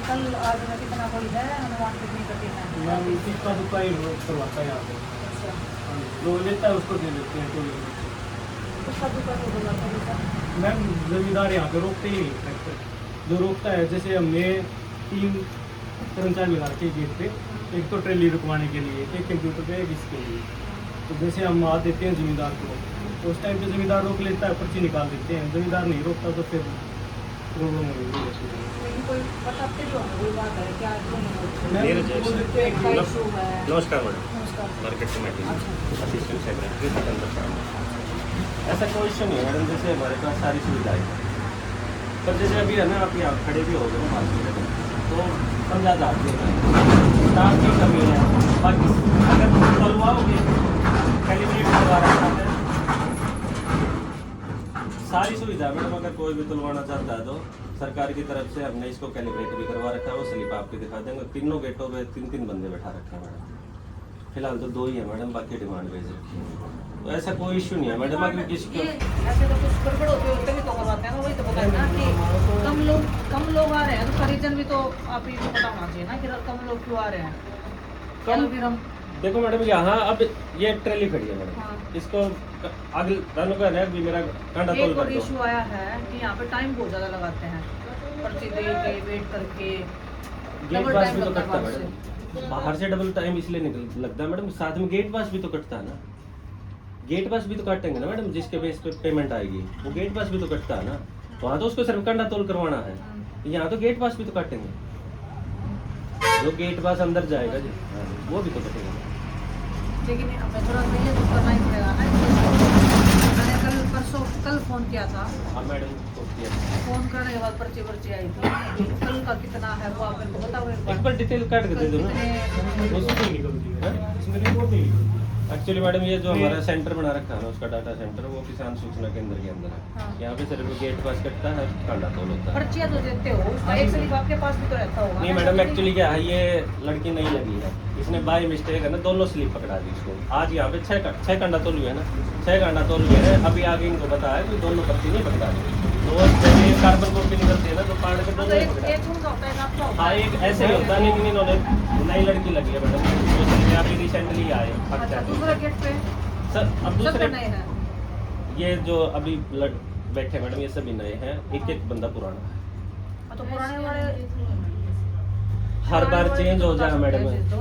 कल आज में कितना कोई है अनुमान कितनी कटी है? मैम इसका दुका ही करवाता है यहाँ पे। अच्छा, जो लेता है उसको दे देते हैं टोली में। उसका दुकान हो गया था। मैम जमींदार यहाँ पे रोकते ही नहीं ट्रैक्टर। जो रोकता है, जैसे हमने 3 कर्मचारी लगा रखे गेट पे, एक तो ट्रेली रुकवाने के लिए, एक कंप्यूटर पे, एक इसके लिए। तो जैसे हम आ देते हैं जमींदार को, तो उस टाइम पे जमींदार रोक लेता है, पर्ची निकाल देते हैं। जमींदार नहीं रोकता तो फिर प्रॉब्लम हो गई। लेकिन कोई बताते जो है कोई बात है क्या क्यों नहीं होती? नमस्कार मैडम, नमस्कार। Market committee assistant secretary Satendra Sharma. ऐसा कोई इशू नहीं है मैडम, जैसे हमारे पास सारी सुविधाएं हैं। पर जैसे अभी है ना, आप यहाँ खड़े भी हो गए ना मार्केट में, तो समझा जाती है स्टाफ की कमी है। बाकी अगर करवाओगे कैलिब्रेट करवा रहा है, सारी सुविधा मैडम। अगर कोई भी तुलवाना चाहता है तो सरकार की तरफ से हमने इसको कैलिब्रेट भी करवा रखा है। वो स्लिप आपको दिखा देंगे। तीनों गेटों पे 3-3 बंदे बैठा रखे हैं मैडम। फिलहाल तो 2 ही है मैडम, बाकी डिमांड बेस रखी है। तो ऐसा कोई इशू नहीं है मैडम। अगर किसी को ऐसे तो कुछ गड़बड़ होते भी तो करवाते हैं ना, वही तो बताए ना कि कम लोग आ रहे हैं तो उसका रीजन भी तो आप ही को पता होना चाहिए ना कि कम लोग क्यों आ रहे हैं। कल फिर हम देखो मैडम, यहाँ अब ये ट्रेली खड़ी है मैडम। हाँ। इसको आगे रानू का है कि मेरा कांटा तोल एक और कर दो। इशू आया है कि यहाँ पे टाइम बहुत ज्यादा लगाते हैं, पर्ची दे के वेट करके गेट डबल पास टाइम भी तो लगता है कटता है बाहर से। मैडम। बाहर से डबल टाइम इसलिए लगता है मैडम, साथ में गेट पास भी तो कटता है ना। गेट पास भी तो काटेंगे ना मैडम, जिसके बेस पे पेमेंट आएगी वो गेट पास भी तो कटता है ना। वहाँ तो उसको सिर्फ कांटा तोल करवाना है, यहाँ तो गेट पास भी तो काटेंगे। जो गेट पास अंदर जाएगा जी, वो भी तो कटेगा। लेकिन हमें थोड़ा सा ये तो करना ही पड़ेगा ना। मैंने कल फोन किया था, हाँ मैडम, तो किया। फोन करने के बाद पर्ची आई थी। कल का कितना है वो आप मेरे को बताओ एक एक बार डिटेल काट के दे दो ना। उसमें निकलती है, इसमें रिपोर्ट नहीं निकलती। एक्चुअली मैडम, ये जो हमारा सेंटर बना रखा है ना, उसका डाटा सेंटर, वो किसान सूचना केंद्र के अंदर है। हाँ। यहाँ पे सिर्फ गेट पास कटता है, कांटा तोल होता है। पर्चियाँ तो देते हो, उसका एक स्लिप आपके पास भी तो रहता होगा। नहीं मैडम, एक्चुअली क्या है, ये लड़की नहीं लगी है, इसने बाय मिस्टेक है ना दोनों स्लिप पकड़ा दी इसको। आज यहाँ पे 6 कांटा तोल हुए है ना, 6 कांटा तोल हुए हैं। अभी आगे इनको बताया कि दोनों पर्ची नहीं पकड़ा दी। तो जब ये कार्बन कॉपी निकलती है ना, तो काट के दोनों नहीं पकड़ा। एक उनका होता है ना, आपका होता हाँ, है। एक ऐसे ही होता है, लेकिन इन्होंने नई लड़की लगी है मैडम, उसने अभी रिसेंटली आए। अच्छा, दूसरा गेट पे सर अब सब दूसरे नए हैं। ये जो अभी बैठे मैडम, ये सभी नए हैं, एक बंदा पुराना है। तो पुराने वाले हर बार चेंज हो जाए मैडम। तो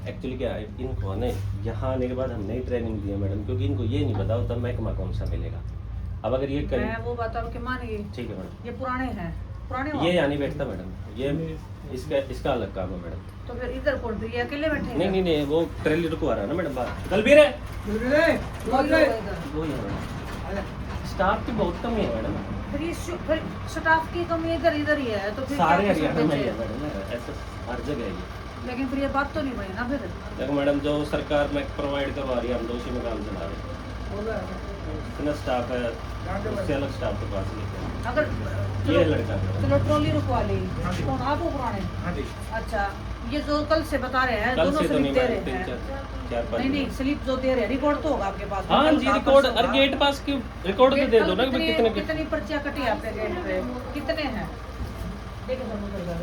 एक्चुअली क्या है, इनको ना यहाँ आने के बाद हम नई ट्रेनिंग दी है मैडम, क्योंकि इनको ये नहीं पता होता महकमा कौन सा मिलेगा। अब अगर ये कहीं, मैं वो बात आपके मान गई। ठीक है मैडम, ये पुराने हैं, पुराने ये यहाँ नहीं बैठता मैडम, ये इसका अलग काम है मैडम। तो फिर इधर कौन, फिर ये अकेले बैठे हैं? नहीं, वो ट्रेली रुकवा रहा है ना मैडम बाहर। कल भी रे दो लोग हैं इधर। वो ही है मैडम, स्टाफ की बहुत कमी है मैडम। फिर स्टाफ की कमी इधर ही है, तो फिर सारे क्या हरियाणा में ही है है? मैडम, ऐसा हर जगह है ये। लेकिन फिर ये बात तो नहीं बनी ना फिर। देखो मैडम, जो सरकार में प्रोवाइड करवा रही है, हम तो उसी में काम चला रहे हैं। इतना स्टाफ है, उससे अलग स्टाफ के पास नहीं है। अगर ये लड़का है। चलो ट्रॉली रुकवा ली, कौन आप हो पुराने? हाँ जी। अच्छा, ये जो कल से बता रहे हैं कल दोनों से तो स्लिप नहीं दे मैडम, रहे हैं। 3-4-5 नहीं स्लिप जो दे रहे हैं, रिकॉर्ड तो होगा आपके पास। हाँ कल जी, का रिकॉर्ड परसों और का। गेट पास की रिकॉर्ड तो दे दो ना कि कितने कितनी पर्चियाँ कटी आपके गेट पे, कितने हैं? देखो सर, उधर जाओ।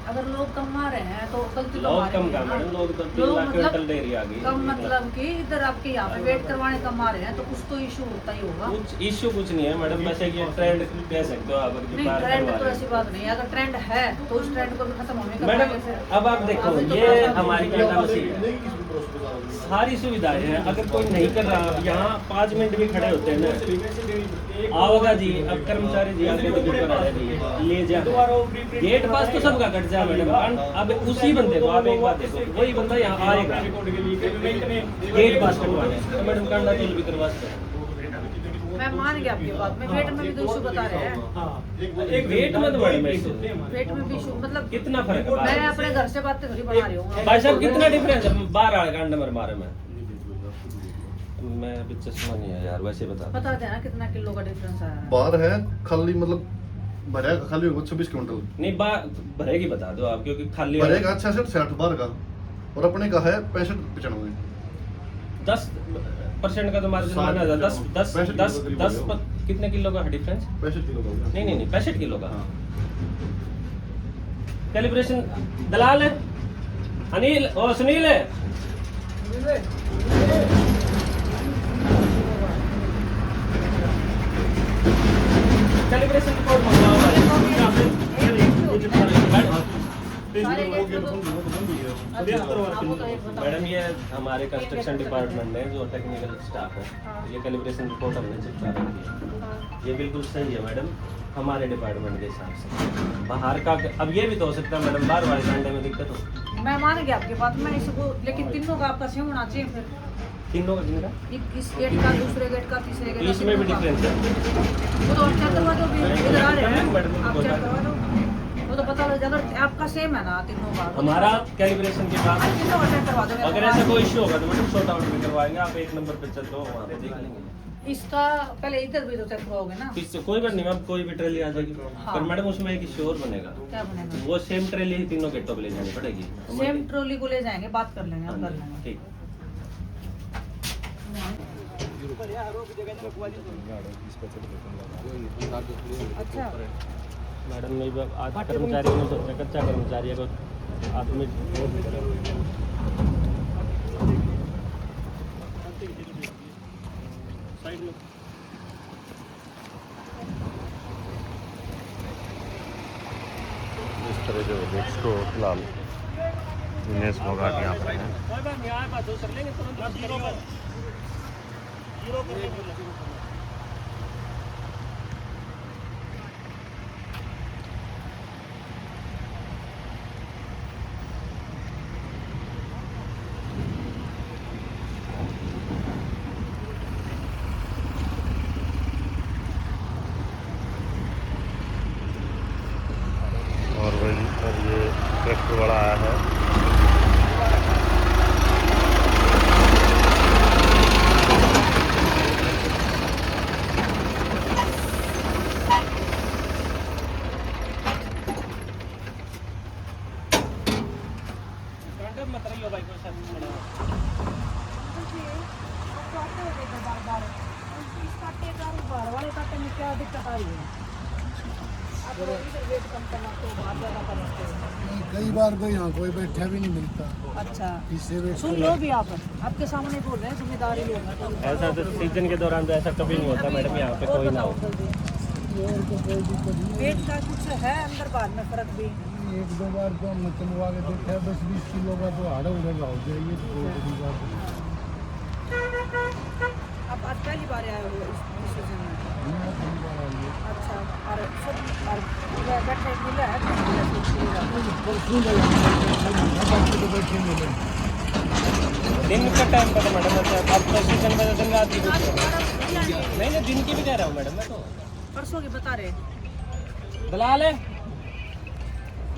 अगर लोग कम आ रहे हैं तो गलती तो लोग हमारी कम भी है का ना। मैडम, लोग तो 3 लोग लाख मतलब क्विंटल डेयरी आ गई। कम मतलब कि इधर आपके यहाँ पे वेट करवाने कम आ रहे हैं तो कुछ तो इशू होता ही होगा। कुछ इश्यू कुछ नहीं है मैडम, वैसे ये ट्रेंड कह सकते हो आप, अगर नहीं, बार ट्रेंड करवा तो रहे ऐसी हैं। बात नहीं है। अगर ट्रेंड है तो उस ट्रेंड को भी खत्म होने का मैडम पहले फिर- अब आप देखो, अभी तो ये प्रशासन हमारी की क्या मसीह है, सारी सुविधाएं हैं। अगर कोई नहीं कर रहा, यहाँ 5 मिनट भी खड़े होते हैं ना, आओगा जी, अब कर्मचारी जी आगे तो ऊपर आ जाइए, ले जा। गेट पास तो सबका कट जाए मैडम। अब उसी बंदे को आप एक बात देखो, वही बंदा यहाँ आएगा गेट पास कटवाने, तो मैडम कांडा तोल भी करवा सकते हैं। मैं मान गया आपकी बात। मैं वेट में भी तो इशू बता रहे हैं। एक वेट मत मैडम, ऐसे वेट में भी इशू मतलब कितना फर्क है? मैं अपने घर से बातें थोड़ी बना रही हूँ। भाई साहब कितना डिफरेंस है 12 कांड नंबर मारे में। मैं अभी चश्मा नहीं है यार, वैसे बता। बता देना कितना किलो का डिफरेंस आया है। बाहर है खाली, मतलब भरेगा खाली होगा 26 क्विंटल, नहीं भरेगी बता दो आप, क्योंकि खाली भरेगा 66-60 बाहर का, और अपने का है 65-95। 10% का तो मार्जिन माना जाता है। 10 कितने किलो का डिफरेंस? 65 किलो का होगा। नहीं 65 किलो का। कैलिब्रेशन दलाल है, अनिल और सुनील है। Calibration report मंगवाओ। मैडम ये हमारे कंस्ट्रक्शन डिपार्टमेंट में जो टेक्निकल स्टाफ है, ये कैलिब्रेशन रिपोर्ट हमने चिपका रखी है। ये बिल्कुल सही है मैडम, हमारे डिपार्टमेंट के हिसाब से। बाहर का अब ये भी तो हो सकता है मैडम, बार बार अंडे में दिक्कत हो। मैं मान गया आपकी बात, मैं इसको लेकिन तीनों का आपका सेम होना चाहिए फिर। तीनों का कितना? इस गेट का, दूसरे गेट का, तीसरे गेट का, इसमें भी तीनों का। डिफरेंस है। वो तो आप चेक करवा दो, भी इधर आ रहे हैं, मैडम, आप चेक करवा दो, वो तो पता लग जाएगा। आपका सेम है ना तीनों का? हमारा कैलिब्रेशन के बाद आप तीनों का चेक करवा दो। अगर ऐसा कोई इश्यू होगा तो मैडम शॉर्ट आउट में करवाएंगे। आप एक नंबर पे चल दो, वहाँ पे देख लेंगे। इसका पहले इधर भी तो चेक करवाओगे ना? इससे कोई बात नहीं मैम, कोई भी ट्रेली आ जाएगी। हाँ। पर मैडम उसमें एक इश्यू और बनेगा, क्या बनेगा? वो सेम ट्रेली ही तीनों गेटों पे ले जानी पड़ेगी। सेम ट्रॉली को ले जाएंगे, बात कर लेंगे, हम कर लेंगे। ठीक। अच्छा, मैडम नहीं आज कर्मचारी ने सोचा कच्चा कर्मचारी है तो आदमी इस तरह जो गेट्स को फिलहाल दिनेश मोगाट यहाँ पर हैं। और वही पर ये ट्रैक्टर वाला आया है। क्या दिक्कत आ रही है? आप लोग इधर वेट कम करना तो बाहर ज़्यादा कर सकते हो। कई बार तो यहाँ कोई बैठा भी नहीं मिलता, अच्छा, इससे वेट सुन लो भी आप, आपके सामने बोल रहे हैं, जिम्मेदारी लोग हैं। ऐसा तो सीजन के दौरान तो ऐसा कभी नहीं होता मैडम, यहाँ पे और कोई ना हो। बताओ जल्दी। और तो कोई दिक्कत नहीं। वेट का कुछ है अंदर बाहर में फर्क भी? एक दो बार तो हम चलवा के देखा है, 10-20 किलो का तो हाड़ा उधर हो जाइए तो कोई बड़ी बात नहीं। आप आज पहली बार आए हो इस सीजन में? दुनिया पहली बार आई है। अच्छा, और सब और बैठे मिला है? परसों गए हैं, बाकी तो बैठे मिले। दिन का टाइम पता मैडम, अब तो सीजन में दिन रात की नहीं दिन की भी कह रहा हूँ मैडम मैं तो। परसों की बता रहे, दलाल है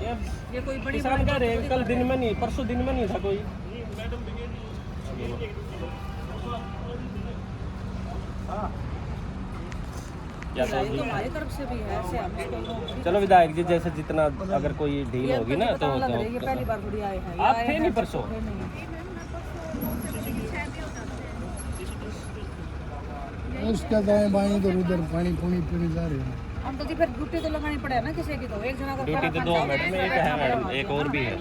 ये कोई बड़ी किसान कह रहे कल दिन में नहीं, परसों दिन में नहीं था कोई। क्या ये तो हमारी तरफ से भी है, ऐसे हम इसको चलो विधायक जी, जैसे जितना अगर कोई डील होगी ना तो लग रही है, ये पहली बार थोड़ी आए हैं। आप थे नहीं परसों? उसका दाएं बाएं इधर उधर पानी पुनी पीने जा रहे हैं। हम तो जी फिर ड्यूटी तो लगानी पड़े ना किसी की, तो एक जना का ड्यूटी तो दो मैडम, एक है मैडम, एक और भी है।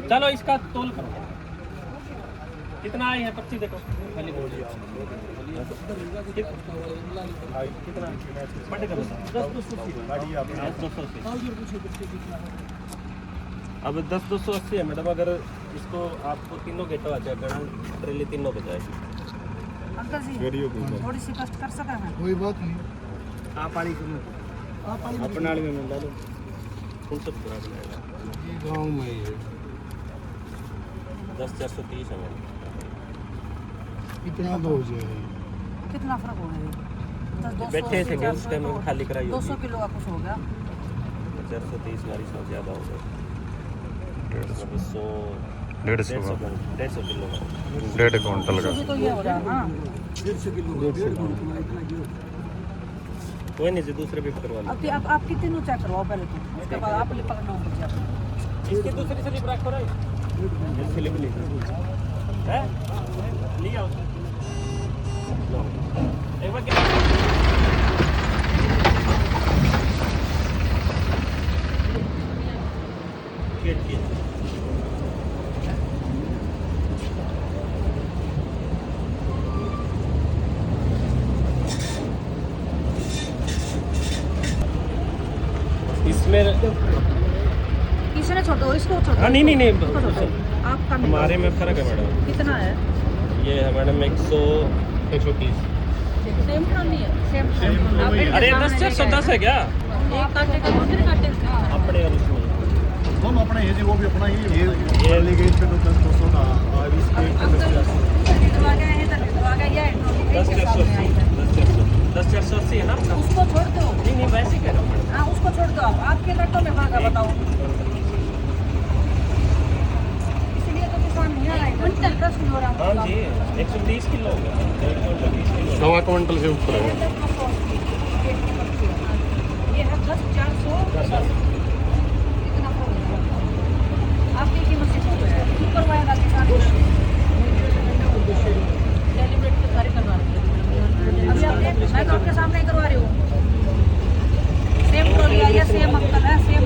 चलो इसका तोल करो, कितना आई है पर्ची देखो खाली कितना बड़े करो 10-280 अब 10-280 है मैडम। अगर इसको आपको तीनों गेटो आ जाएगा, ट्रेली तीनों पे जाएगी। अंकल जी थोड़ी सी कष्ट कर सका है? कोई बात नहीं। आप पानी अपना में मिला दो कौन सा पूरा बनाएगा? ये गाँव में ही है। 10-430 है मैडम। कितना तो हो जाएगा? कितना फर्क हो गया? 10-200 बैठे थे से उस टाइम में खाली कराई 200 किलो का कुछ हो गया। 430 हमारी सौ ज़्यादा हो गया। 150 150 150 किलो का 1.5 क्विंटल का। तो ये हो रहा है ना। कोई नहीं जी, दूसरे भी करवा लो। अब आप कितने नो चेक करवाओ पहले तो, उसके बाद आप ले पकड़ना होगा चेक। इसकी दूसरी स्लिप रखो रे, ये स्लिप ली है लिया उसने। एक बार इसमें किसने छोड़ दो इसको छोड़ दो। हाँ, नहीं इसको छोड़ दो। आपका मिला। हमारे में फर्क है मैडम। कितना है? ये है मैडम 130। सेम ट्रॉली है सेम अरे 10 है क्या एक काटे का दूसरे काटे का। अपने और उसमें हम अपना ये जी वो भी अपना ही ये ले गए पे तो 10-200 का और इसके निकलवा गया है इधर निकलवा गया ये ट्रॉली के सामने आई है। 10,480 है ना आपका? उसको छोड़ दो। नहीं वैसे ही कह रहा हूँ मैडम। हाँ उसको छोड़ दो आप आपके लट्टों में भागा बताओ। इसलिए तो किसान नहीं आ रहा है क्विंटल 10 नहीं हो रहा हाँ जी 130 किलो हो गया 1.20 किलो। 1.25 क्विंटल से ऊपर है। ये है 10,400 कितना आपकी कीमत से खूब है ऊपर वाला किसान सेलिब्रेट के सारे करवा रहे हैं अभी आपने मैं तो आपके सामने ही करवा रही हूँ सेम ट्रॉली आई है सेम अंकल है सेम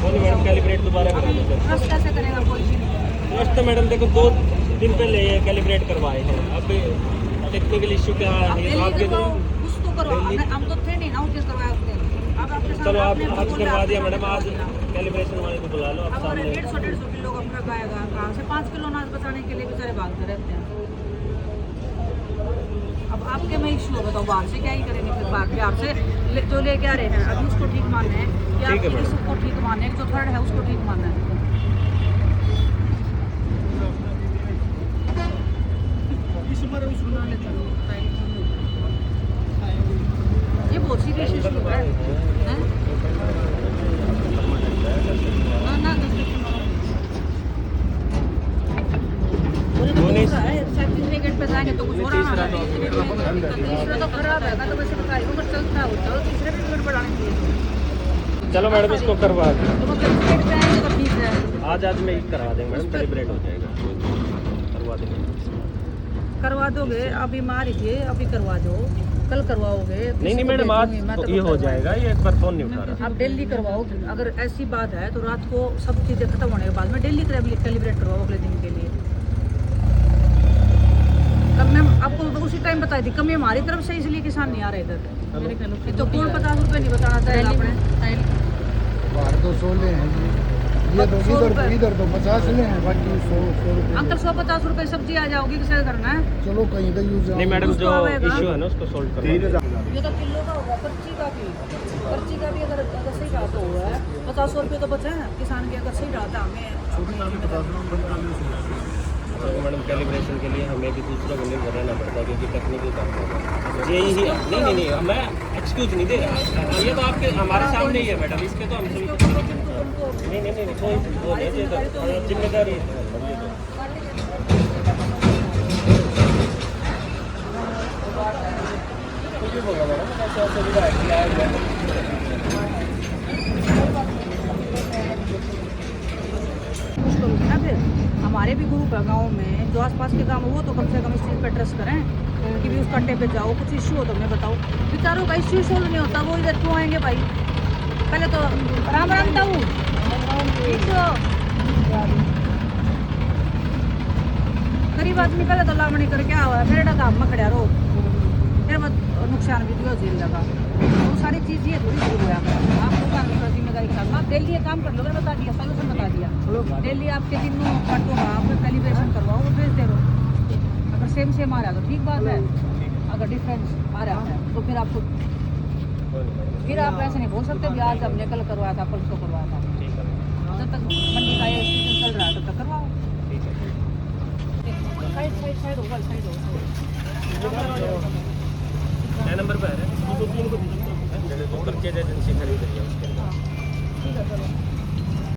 बोलो मैडम कैलिब्रेट दोबारा करा दो सर। ट्रस्ट कैसे करेगा कोई भी नहीं ट्रस्ट तो मैडम देखो 2 दिन पहले ये कैलिब्रेट करवाए हैं। अब टेक्निकल इशू क्या आप है दिल्ली आपके तो करवाओ उसको करवाओ हम तो थे नहीं ना उस दिन करवाया उसने अब आपके सामने चलो आप आपने आज बोला, करवा दिया आपने मैडम। आज बोला। कैलिब्रेशन वाले को बुला लो आप अब हमारे सामने। 150 किलो का ट्रक आएगा कहाँ से 5 किलो अनाज बचाने के लिए बेचारे भागते रहते हैं। अब आपके में इशू होगा तो बाहर से क्या ही करेंगे फिर बाहर से जो लेके आ रहे हैं अभी उसको ठीक मानना है कि ठीक है आप मैडम। उसको ठीक मानना है जो थर्ड है उसको ठीक मानना है। ये बहुत सीरियस इशू है हैं? ना सर्टिफिकेट पे जाएंगे तो कुछ हो रहा है तीसरा तो खराब है तो वैसे बताइए अगर चलता हो तो तीसरे भी टिकट बढ़ाने के लिए चलो मैडम इसको करवा दें। तो सर्टिफिकेट पे आएंगे तो ठीक है आज में ही करवा देंगे मैडम कैलिब्रेट हो जाएगा करवा देंगे। करवा दोगे अभी मार थे अभी करवा दो कल करवाओगे नहीं मैडम आज तो ये हो जाएगा। ये एक बार फोन नहीं उठा रहा। आप डेली करवाओ अगर ऐसी बात है तो रात को सब चीज़ें खत्म होने के बाद में डेली कैलिब्रेट करवाओ अगले दिन के लिए। कब मैं आपको उसी टाइम बताई थी कमी हमारी तरफ से इसलिए किसान नहीं आ रहे इधर। तो कौन 50 रुपये नहीं बताना चाहिए आपने बाहर तो 16 हैं जी ये तो 100 रुपए। इधर तो 50 ले हैं बाकी 100 रुपये अंकल 150 रुपये सब्जी आ जाओगी किसे करना है चलो कहीं तो यूज नहीं मैडम जो उसको आएगा। इशू है ना उसको सोल्व करवा ये तो किलो का होगा पर्ची का भी अगर सही रहा तो हुआ है 50 रुपये तो बचा है किसान के अगर सही रहा था हमें तो मैडम कैलिब्रेशन के लिए हमें भी दूसरा बंदे को रहना पड़ता है क्योंकि टेक्निकल काम होगा। यही नहीं मैं एक्सक्यूज नहीं दे रहा। ये तो आपके हमारे सामने ही है मैडम। इसके तो हम सभी नहीं कोई वो नहीं ये तो जिम्मेदारी है। कुछ भी होगा मैडम ऐसा सुविधा है कि आए ना फिर हमारे भी ग्रुप है गाँव में जो आसपास के गाँव वो तो कम से कम इस चीज़ पर ट्रस्ट करें कि भी उस कट्टे पे जाओ कुछ इशू हो तो हमें बताओ। बेचारों का इशू सोल्व नहीं होता वो इधर क्यों आएंगे भाई। पहले तो राम राम ताऊ ठीक हो गरीब आदमी पहले तो लामणी करके आवा है मेरे काम में खड़ा रहो फिर मत नुकसान भी दियो जेल लगा वो सारी चीज़ ये थोड़ी शुरू हुआ आपको काम की जिम्मेदारी करना आप डेली ये काम कर लो बता दिया सोल्यूशन बता दिया डेली आपके दिन में काटूंगा आप कैलिब्रेशन करवाओ वो भेज दे रहो अगर सेम आ रहा है तो ठीक बात है अगर डिफरेंस आ रहा है तो फिर आपको फिर आप ऐसे नहीं बोल सकते भी आज हमने कल करवाया था परसों करवाया था जब तक मंडी का ये सीजन चल रहा है तब तक करवाओ साइड होगा साइड होगा नंबर पे है तो 3 को परचेज एजेंसी खरीद रही है उसके अंदर। ठीक है चलो